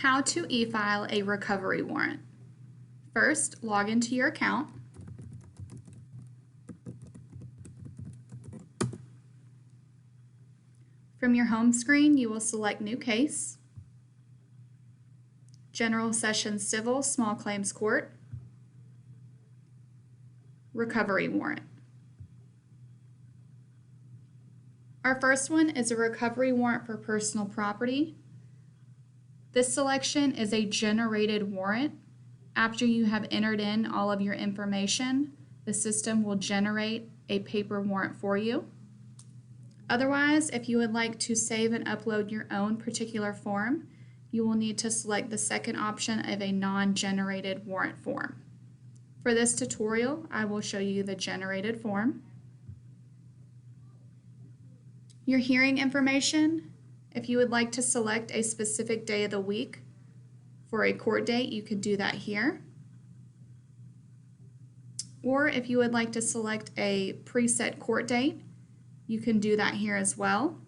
How to e-file a recovery warrant. First, log into your account. From your home screen, you will select New Case, General Sessions Civil Small Claims Court, Recovery Warrant. Our first one is a recovery warrant for personal property. This selection is a generated warrant. After you have entered in all of your information, the system will generate a paper warrant for you. Otherwise, if you would like to save and upload your own particular form, you will need to select the second option of a non-generated warrant form. For this tutorial, I will show you the generated form. Your hearing information, if you would like to select a specific day of the week for a court date, you could do that here. Or if you would like to select a preset court date, you can do that here as well.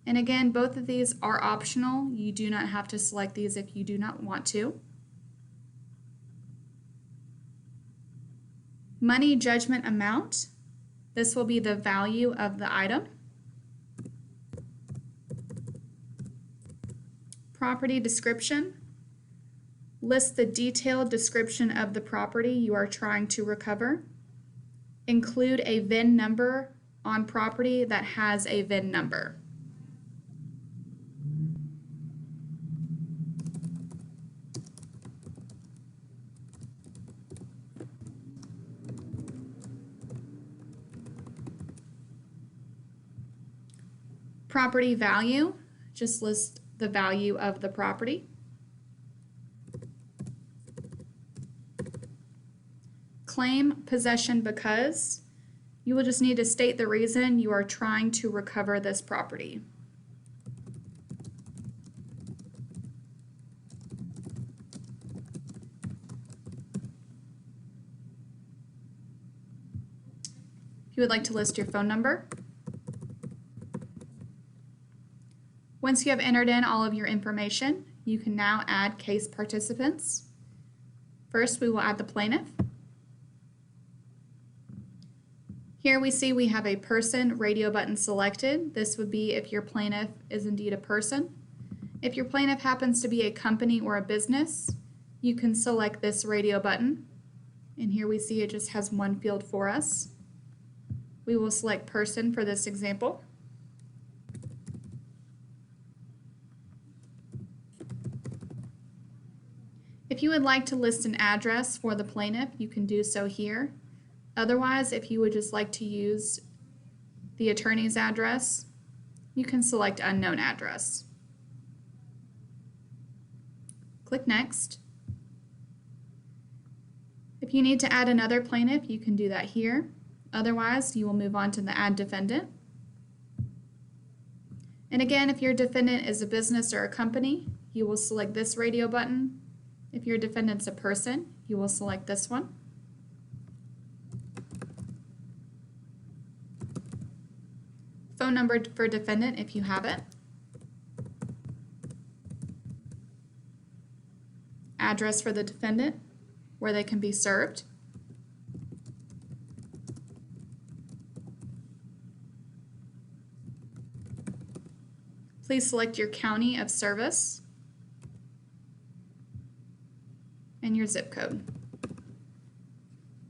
And again, both of these are optional. You do not have to select these if you do not want to. Money judgment amount. This will be the value of the item. Property description. List the detailed description of the property you are trying to recover. Include a VIN number on property that has a VIN number. Property value, just list the value of the property. Claim possession because. You will just need to state the reason you are trying to recover this property. If you would like to list your phone number. Once you have entered in all of your information, you can now add case participants. First, we will add the plaintiff. Here we see we have a person radio button selected. This would be if your plaintiff is indeed a person. If your plaintiff happens to be a company or a business, you can select this radio button. And here we see it just has one field for us. We will select person for this example. If you would like to list an address for the plaintiff, you can do so here. Otherwise, if you would just like to use the attorney's address, you can select unknown address. Click Next. If you need to add another plaintiff, you can do that here. Otherwise, you will move on to the Add Defendant. And again, if your defendant is a business or a company, you will select this radio button. If your defendant's a person, you will select this one. Phone number for defendant if you have it. Address for the defendant, where they can be served. Please select your county of service and your zip code.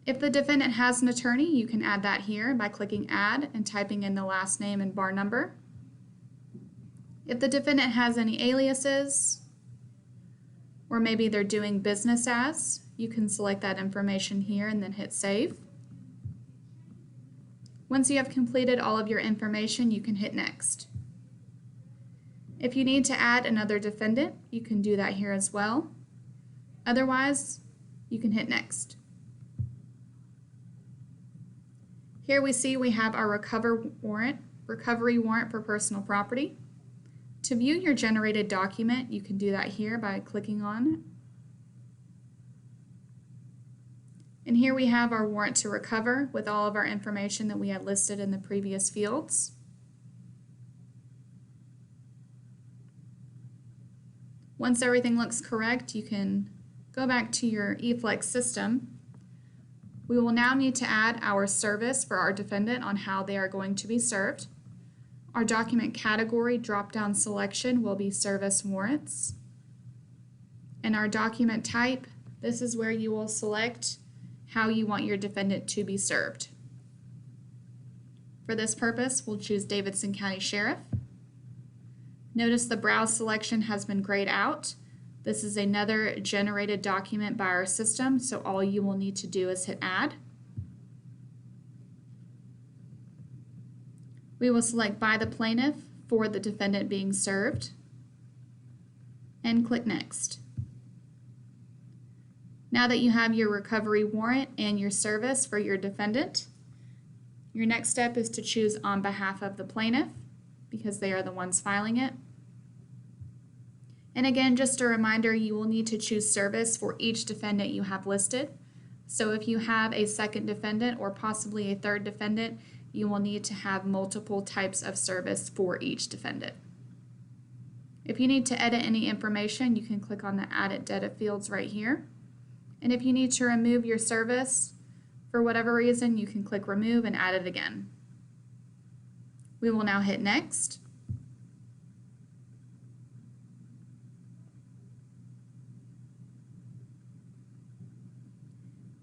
If the defendant has an attorney, you can add that here by clicking Add and typing in the last name and bar number. If the defendant has any aliases, or maybe they're doing business as, you can select that information here and then hit Save. Once you have completed all of your information, you can hit Next. If you need to add another defendant, you can do that here as well. Otherwise, you can hit Next. Here we see we have our recovery warrant for personal property. To view your generated document, you can do that here by clicking on it. And here we have our warrant to recover with all of our information that we had listed in the previous fields. Once everything looks correct, you can go back to your eFlex system. We will now need to add our service for our defendant on how they are going to be served. Our document category drop-down selection will be service warrants. And our document type, this is where you will select how you want your defendant to be served. For this purpose, we'll choose Davidson County Sheriff. Notice the browse selection has been grayed out. This is another generated document by our system, so all you will need to do is hit add. We will select by the plaintiff for the defendant being served and click next. Now that you have your recovery warrant and your service for your defendant, your next step is to choose on behalf of the plaintiff because they are the ones filing it. And again, just a reminder, you will need to choose service for each defendant you have listed. So if you have a second defendant or possibly a third defendant, you will need to have multiple types of service for each defendant. If you need to edit any information, you can click on the Edit Data fields right here. And if you need to remove your service for whatever reason, you can click Remove and add it again. We will now hit Next.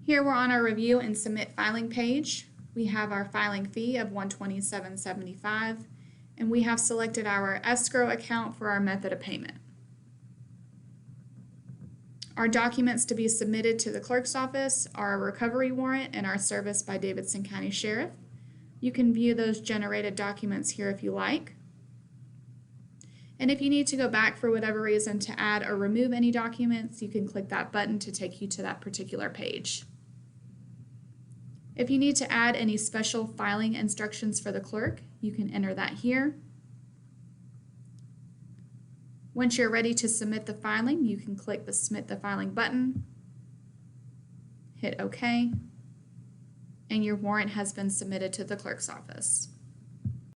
Here we're on our Review and Submit Filing page. We have our filing fee of $127.75, and we have selected our escrow account for our method of payment. Our documents to be submitted to the clerk's office are a recovery warrant and our service by Davidson County Sheriff. You can view those generated documents here if you like. And if you need to go back for whatever reason to add or remove any documents, you can click that button to take you to that particular page. If you need to add any special filing instructions for the clerk, you can enter that here. Once you're ready to submit the filing, you can click the Submit the Filing button, hit OK, and your warrant has been submitted to the clerk's office.